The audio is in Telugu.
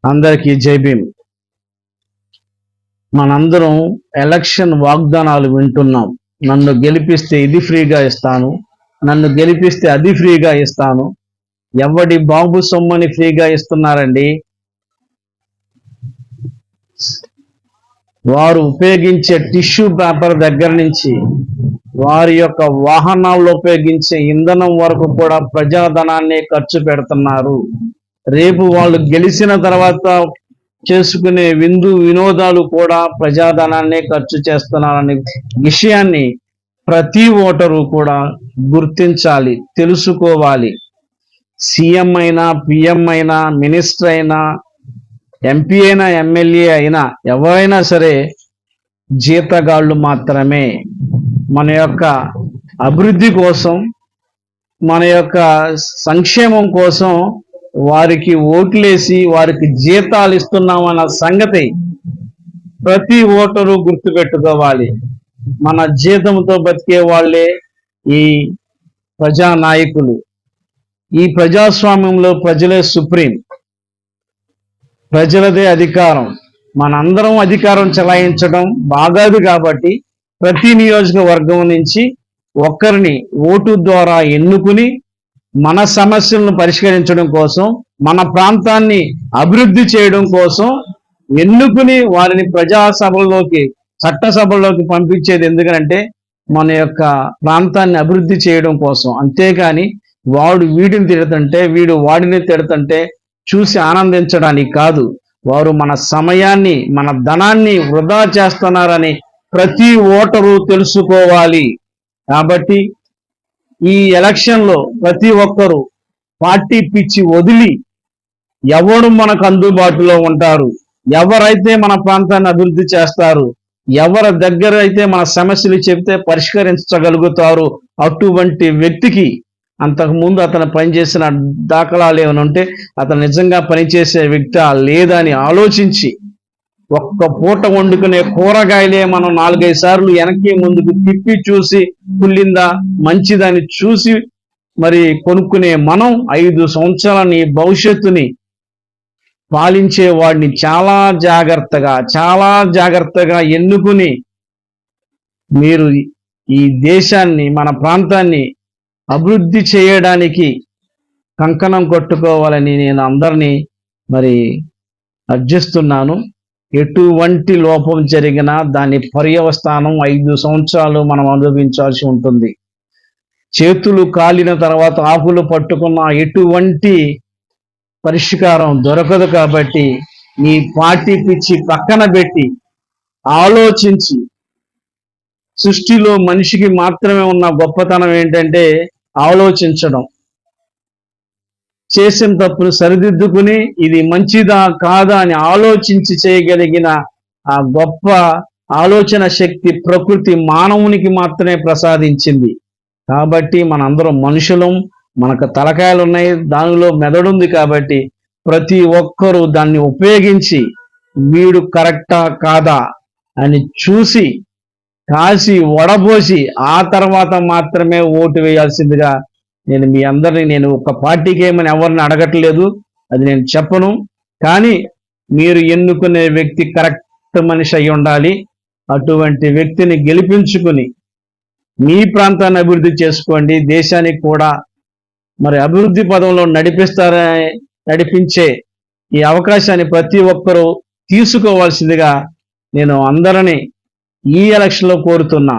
అందరికీ జై భీమ్. మనందరం ఎలక్షన్ వాగ్దానాలు వింటున్నాం. నన్ను గెలిపిస్తే ఇది ఫ్రీగా ఇస్తాను, నన్ను గెలిపిస్తే అది ఫ్రీగా ఇస్తాను. ఎవడి బాబు సొమ్మని ఫ్రీగా ఇస్తున్నారండి? వారు ఉపయోగించే టిష్యూ పేపర్ దగ్గర నుంచి వారి యొక్క వాహనాల్లో ఉపయోగించే ఇంధనం వరకు కూడా ప్రజాధనాన్ని ఖర్చు పెడుతున్నారు. రేపు వాళ్ళు గెలిచిన తర్వాత చేసుకునే వినోదాలు కూడా ప్రజాధనాన్ని ఖర్చు చేస్తున్నారనే విషయాన్ని ప్రతి ఓటరు కూడా గుర్తించాలి, తెలుసుకోవాలి. సీఎం అయినా, పిఎం అయినా, మినిస్టర్ అయినా, ఎంపీ అయినా, ఎమ్మెల్యే అయినా, ఎవరైనా సరే జీతగాళ్ళు మాత్రమే. మన యొక్క అభివృద్ధి కోసం, మన యొక్క సంక్షేమం కోసం వారికి ఓట్లేసి వారికి జీతాలు ఇస్తున్నామన్న సంగతి ప్రతి ఓటరు గుర్తుపెట్టుకోవాలి. మన జీతంతో బతికే వాళ్ళే ఈ ప్రజానాయకులు. ఈ ప్రజాస్వామ్యంలో ప్రజలే సుప్రీం, ప్రజలదే అధికారం. మనందరం అధికారం చెలాయించడం బాగాదు. కాబట్టి ప్రతి నియోజకవర్గం నుంచి ఒక్కరిని ఓటు ద్వారా ఎన్నుకుని మన సమస్యలను పరిష్కరించడం కోసం, మన ప్రాంతాన్ని అభివృద్ధి చేయడం కోసం ఎన్నుకుని వారిని ప్రజాసభల్లోకి, చట్టసభల్లోకి పంపించేది ఎందుకంటే మన యొక్క ప్రాంతాన్ని అభివృద్ధి చేయడం కోసం. అంతేకాని వాడు వీడిని తిడుతుంటే, వీడు వాడిని తిడుతుంటే చూసి ఆనందించడానికి కాదు. వారు మన సమయాన్ని, మన ధనాన్ని వృధా చేస్తున్నారని ప్రతి ఓటరు తెలుసుకోవాలి. కాబట్టి ఈ ఎలక్షన్లో ప్రతి ఒక్కరూ పార్టీ పిచ్చి వదిలి ఎవరు మనకు అందుబాటులో ఉంటారు, ఎవరైతే మన ప్రాంతాన్ని అభివృద్ధి చేస్తారు, ఎవరి దగ్గర అయితే మన సమస్యలు చెబితే పరిష్కరించగలుగుతారు, అటువంటి వ్యక్తికి అంతకుముందు అతను పనిచేసిన దాఖలాలు ఏమైనా ఉంటే అతను నిజంగా పనిచేసే వ్యక్తి లేదా అని ఆలోచించి, ఒక్క పూట వండుకునే కూరగాయలే మనం 4-5 సార్లు వెనక్కి ముందుకు తిప్పి చూసి కుళ్ళిందా మంచిదని చూసి మరి కొనుక్కునే మనం 5 సంవత్సరాల నీ భవిష్యత్తుని పాలించే వాడిని చాలా జాగ్రత్తగా ఎన్నుకుని మీరు ఈ దేశాన్ని, మన ప్రాంతాన్ని అభివృద్ధి చేయడానికి కంకణం కొట్టుకోవాలని నేను అందరినీ మరి అర్జిస్తున్నాను. ఎటువంటి లోపం జరిగినా దాని పర్యవస్థానం 5 సంవత్సరాలు మనం అనుభవించాల్సి ఉంటుంది. చేతులు కాలిన తర్వాత ఆకులు పట్టుకున్న ఎటువంటి పరిష్కారం దొరకదు. కాబట్టి ఈ పార్టీ పిచ్చి పక్కన పెట్టి ఆలోచించి, సృష్టిలో మనిషికి మాత్రమే ఉన్న గొప్పతనం ఏంటంటే ఆలోచించడం. చేసిన తప్పును సరిదిద్దుకుని ఇది మంచిదా కాదా అని ఆలోచించి చేయగలిగిన ఆ గొప్ప ఆలోచన శక్తి ప్రకృతి మానవునికి మాత్రమే ప్రసాదించింది. కాబట్టి మనందరం మనుషులం, మనకు తలకాయలు ఉన్నాయి, దానిలో మెదడుంది. కాబట్టి ప్రతి ఒక్కరూ దాన్ని ఉపయోగించి వీడు కరెక్టా కాదా అని చూసి, కాసి వడబోసి ఆ తర్వాత మాత్రమే ఓటు వేయాల్సిందిగా నేను మీ అందరినీ, నేను ఒక పార్టీకి ఏమని ఎవరిని అడగట్లేదు, అది నేను చెప్పను. కానీ మీరు ఎన్నుకునే వ్యక్తి కరెక్ట్ మనిషి అయి ఉండాలి. అటువంటి వ్యక్తిని గెలిపించుకుని మీ ప్రాంతాన్ని అభివృద్ధి చేసుకోండి. దేశానికి కూడా మరి అభివృద్ధి పదంలో నడిపించే ఈ అవకాశాన్ని ప్రతి ఒక్కరూ తీసుకోవాల్సిందిగా నేను అందరినీ ఈ ఎలక్షన్లో కోరుతున్నా.